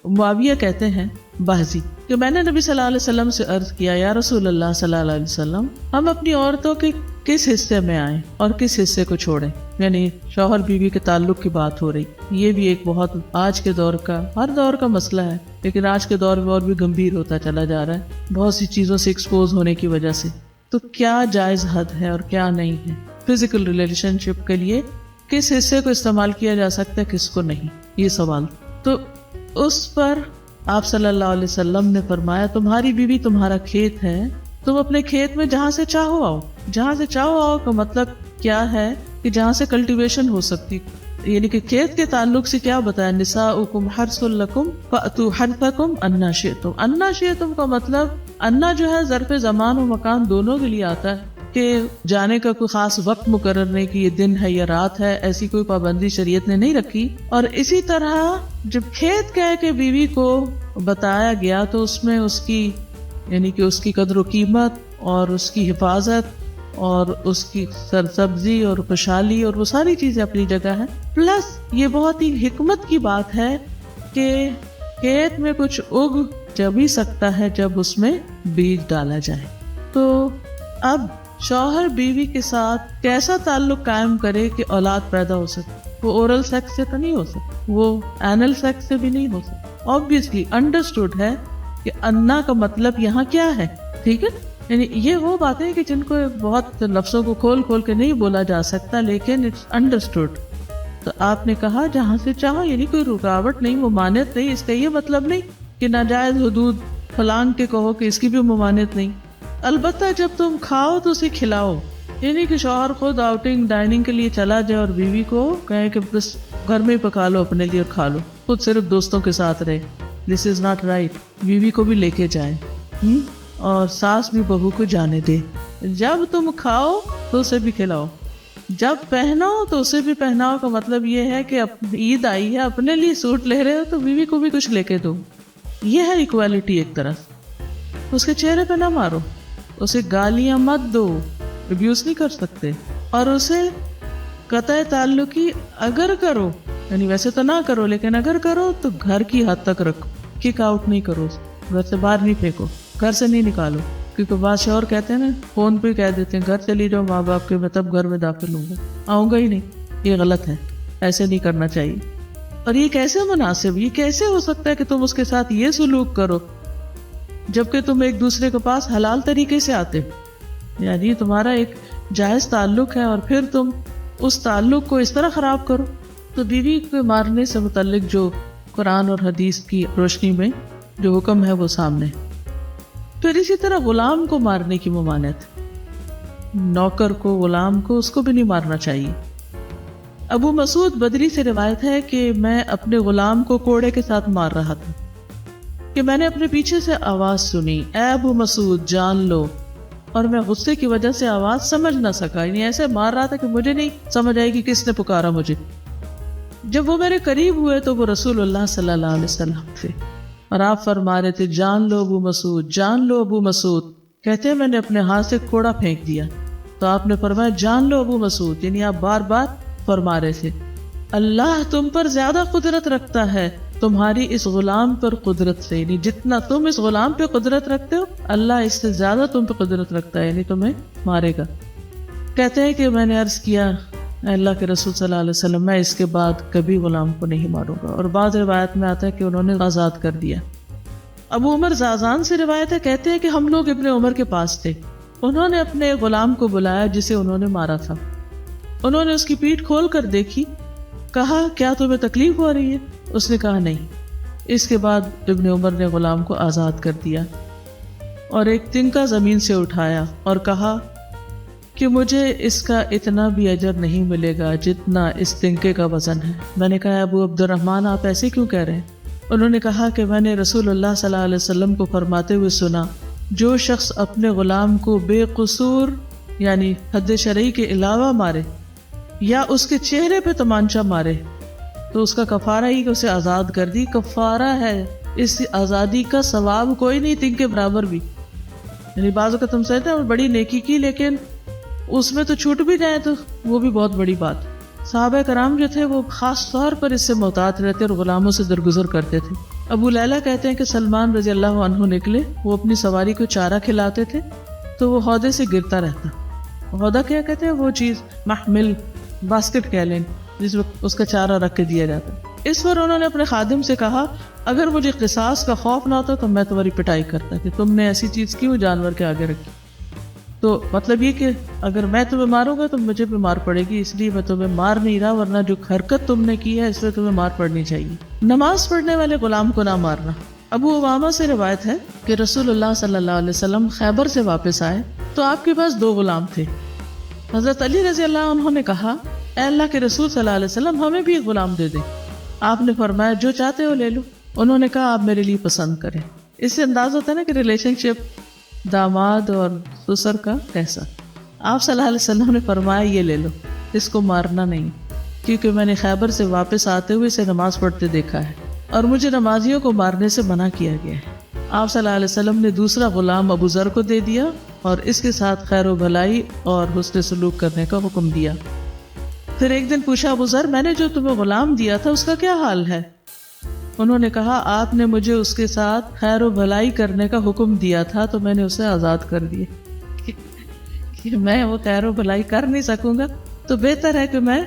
معاویہ کہتے ہیں بازی کہ میں نے نبی صلی اللہ علیہ وسلم سے عرض کیا یا رسول اللہ صلی اللہ علیہ وسلم ہم اپنی عورتوں کے کس حصے میں آئیں اور کس حصے کو چھوڑیں. یعنی شوہر بیوی کے تعلق کی بات ہو رہی. یہ بھی ایک بہت آج کے دور کا، ہر دور کا مسئلہ ہے، لیکن آج کے دور میں اور بھی گمبھیر ہوتا چلا جا رہا ہے بہت سی چیزوں سے ایکسپوز ہونے کی وجہ سے. تو کیا جائز حد ہے اور کیا نہیں ہے فزیکل ریلیشن شپ کے لیے؟ کس حصے کو استعمال کیا جا سکتا ہے، کس کو نہیں، یہ سوال. تو اس پر آپ صلی اللہ علیہ وسلم نے فرمایا تمہاری بیوی تمہارا کھیت ہے، تم اپنے کھیت میں جہاں سے چاہو آؤ. جہاں سے چاہو آؤ کا مطلب کیا ہے کہ جہاں سے کلٹیویشن ہو سکتی. یعنی کہ کھیت کے تعلق سے کیا بتایا، نساؤکم حرث لکم فأتوا حرثکم انا شئتم. انا شئتم کا مطلب انا جو ہے ظرف زمان و مکان دونوں کے لیے آتا ہے کہ جانے کا کوئی خاص وقت مقرر نہیں کہ یہ دن ہے یا رات ہے، ایسی کوئی پابندی شریعت نے نہیں رکھی. اور اسی طرح جب کھیت کہہ کے بیوی کو بتایا گیا تو اس میں اس کی یعنی کہ اس کی قدر و قیمت اور اس کی حفاظت اور اس کی سرسبزی اور خوشحالی اور وہ ساری چیزیں اپنی جگہ ہیں. پلس یہ بہت ہی حکمت کی بات ہے کہ کھیت میں کچھ اگ جب ہی سکتا ہے جب اس میں بیج ڈالا جائے. تو اب شوہر بیوی کے ساتھ کیسا تعلق قائم کرے کہ اولاد پیدا ہو سکے؟ وہ اورل سیکس سے تو نہیں ہو سکتا، وہ اینل سیکس سے بھی نہیں ہو سکتا. آبویسلی انڈرسٹوڈ ہے کہ انا کا مطلب یہاں کیا ہے، ٹھیک ہے. یعنی یہ وہ باتیں کہ جن کو بہت لفظوں کو کھول کھول کے نہیں بولا جا سکتا، لیکن اٹس انڈرسٹوڈ. تو آپ نے کہا جہاں سے چاہو، یعنی کوئی رکاوٹ نہیں، ممانعت نہیں. اس کا یہ مطلب نہیں کہ ناجائز حدود پھلانگ کے کہو کہ اس کی بھی ممانعت نہیں. البتہ جب تم کھاؤ تو اسے کھلاؤ. یعنی کہ شوہر خود آؤٹنگ ڈائننگ کے لیے چلا جائے اور بیوی کو کہے کہ بس گھر میں ہی پکا لو اپنے لیے اور کھا لو، خود صرف دوستوں کے ساتھ رہے. دس از ناٹ رائٹ. بیوی کو بھی لے کے جائیں اور ساس بھی بہو کو جانے دے. جب تم کھاؤ تو اسے بھی کھلاؤ، جب پہناؤ تو اسے بھی پہناؤ. کا مطلب یہ ہے کہ عید آئی ہے، اپنے لیے سوٹ لے رہے ہو تو بیوی کو بھی کچھ لے کے دو. یہ ہے ایکوالٹی. ایک طرف اس کے چہرے پہ نہ مارو، اسے گالیاں مت دو، ابیوز نہیں کر سکتے. اور اسے قطع تعلقی اگر کرو، یعنی ویسے تو نہ کرو لیکن اگر کرو تو گھر کی حد تک رکھو. کک آؤٹ نہیں کرو، گھر سے باہر نہیں پھینکو، گھر سے نہیں نکالو. کیونکہ بعض شوہر کہتے ہیں نا، فون پہ کہہ دیتے ہیں گھر چلی جاؤ ماں باپ کے، میں تب گھر میں داخل ہوں گا، آؤں گا ہی نہیں. یہ غلط ہے، ایسے نہیں کرنا چاہیے. اور یہ کیسے مناسب، یہ کیسے ہو سکتا ہے کہ تم اس کے ساتھ یہ سلوک کرو جبکہ تم ایک دوسرے کے پاس حلال طریقے سے آتے ہو؟ یعنی تمہارا ایک جائز تعلق ہے اور پھر تم اس تعلق کو اس طرح خراب کرو. تو بیوی کو مارنے سے متعلق جو قرآن اور حدیث کی روشنی میں جو حکم ہے وہ سامنے. پھر اسی طرح غلام کو مارنے کی ممانعت، نوکر کو، غلام کو، اس کو بھی نہیں مارنا چاہیے. ابو مسعود بدری سے روایت ہے کہ میں اپنے غلام کو کوڑے کے ساتھ مار رہا تھا کہ میں نے اپنے پیچھے سے آواز سنی، اے ابو مسعود جان لو. اور میں غصے کی وجہ سے آواز سمجھ نہ سکا، یعنی ایسے مار رہا تھا کہ مجھے نہیں سمجھ آئی کہ کس نے پکارا مجھے. جب وہ میرے قریب ہوئے تو وہ رسول اللہ صلی اللہ علیہ وسلم تھے اور آپ فرما رہے تھے جان لو ابو مسعود، جان لو ابو مسعود. کہتے ہیں میں نے اپنے ہاتھ سے کوڑا پھینک دیا تو آپ نے فرمایا جان لو ابو مسعود. یعنی آپ بار بار فرما رہے تھے اللہ تم پر زیادہ قدرت رکھتا ہے تمہاری اس غلام پر قدرت سے. یعنی جتنا تم اس غلام پہ قدرت رکھتے ہو اللہ اس سے زیادہ تم پہ قدرت رکھتا ہے، یعنی تمہیں مارے گا. کہتے ہیں کہ میں نے عرض کیا اے اللہ کے رسول صلی اللہ علیہ وسلم میں اس کے بعد کبھی غلام کو نہیں ماروں گا. اور بعض روایت میں آتا ہے کہ انہوں نے آزاد کر دیا. ابو عمر زازان سے روایت ہے، کہتے ہیں کہ ہم لوگ ابن عمر کے پاس تھے، انہوں نے اپنے غلام کو بلایا جسے انہوں نے مارا تھا. انہوں نے اس کی پیٹھ کھول کر دیکھی، کہا کیا تمہیں تکلیف ہو رہی ہے؟ اس نے کہا نہیں. اس کے بعد ابن عمر نے غلام کو آزاد کر دیا اور ایک تنکا زمین سے اٹھایا اور کہا کہ مجھے اس کا اتنا بھی اجر نہیں ملے گا جتنا اس تنکے کا وزن ہے. میں نے کہا ابو عبد الرحمن آپ ایسے کیوں کہہ رہے ہیں؟ انہوں نے کہا کہ میں نے رسول اللہ صلی اللہ علیہ وسلم کو فرماتے ہوئے سنا جو شخص اپنے غلام کو بے قصور یعنی حد شرعی کے علاوہ مارے یا اس کے چہرے پہ تمانچہ مارے تو اس کا کفارہ ہی کہ اسے آزاد کر دی. کفارہ ہے، اس آزادی کا ثواب کوئی نہیں تنکے برابر بھی. یعنی بعض اوقات تم کہتے ہیں بڑی نیکی کی لیکن اس میں تو چھوٹ بھی جائے تو وہ بھی بہت بڑی بات. صحابہ کرام جو تھے وہ خاص طور پر اس سے محتاط رہتے اور غلاموں سے درگزر کرتے تھے. ابو لیلہ کہتے ہیں کہ سلمان رضی اللہ عنہ نکلے، وہ اپنی سواری کو چارہ کھلاتے تھے تو وہ ہودے سے گرتا رہتا. ہودہ کیا کہتے ہیں؟ وہ چیز، محمل، باسکٹ کہہ لیں، جس وقت اس کا چارہ رکھ کے دیا جاتا. اس پر انہوں نے اپنے خادم سے کہا اگر مجھے قصاص کا خوف نہ ہوتا تو میں تمہاری پٹائی کرتا کہ تم نے ایسی چیز کیوں جانور کے آگے رکھی. تو مطلب یہ کہ اگر میں تمہیں ماروں گا تو مجھے بھی مار پڑے گی، اس لیے میں تمہیں مار نہیں رہا، ورنہ جو حرکت تم نے کی ہے اس پہ تمہیں مار پڑنی چاہیے. نماز پڑھنے والے غلام کو نہ مارنا. ابو امامہ سے روایت ہے کہ رسول اللہ صلی اللہ علیہ وسلم خیبر سے واپس آئے تو آپ کے پاس 2 غلام تھے. حضرت علی رضی اللہ عنہ نے کہا اے اللہ کے رسول صلی اللہ علیہ وسلم ہمیں بھی ایک غلام دے دیں. آپ نے فرمایا جو چاہتے ہو لے لو. انہوں نے کہا آپ میرے لیے پسند کریں. اس سے انداز ہوتا ہے نا کہ ریلیشن شپ داماد اور سسر کا کیسا. آپ صلی اللہ علیہ وسلم نے فرمایا یہ لے لو، اس کو مارنا نہیں، کیونکہ میں نے خیبر سے واپس آتے ہوئے اسے نماز پڑھتے دیکھا ہے اور مجھے نمازیوں کو مارنے سے منع کیا گیا ہے. آپ صلی اللہ علیہ وسلم نے دوسرا غلام ابو ذر کو دے دیا اور اس کے ساتھ خیر و بھلائی اور حسن سلوک کرنے کا حکم دیا. پھر ایک دن پوچھا ابو ذر میں نے جو تمہیں غلام دیا تھا اس کا کیا حال ہے؟ انہوں نے کہا آپ نے مجھے اس کے ساتھ خیر و بھلائی کرنے کا حکم دیا تھا تو میں نے اسے آزاد کر دیا. کہ میں وہ خیر و بھلائی کر نہیں سکوں گا تو بہتر ہے کہ میں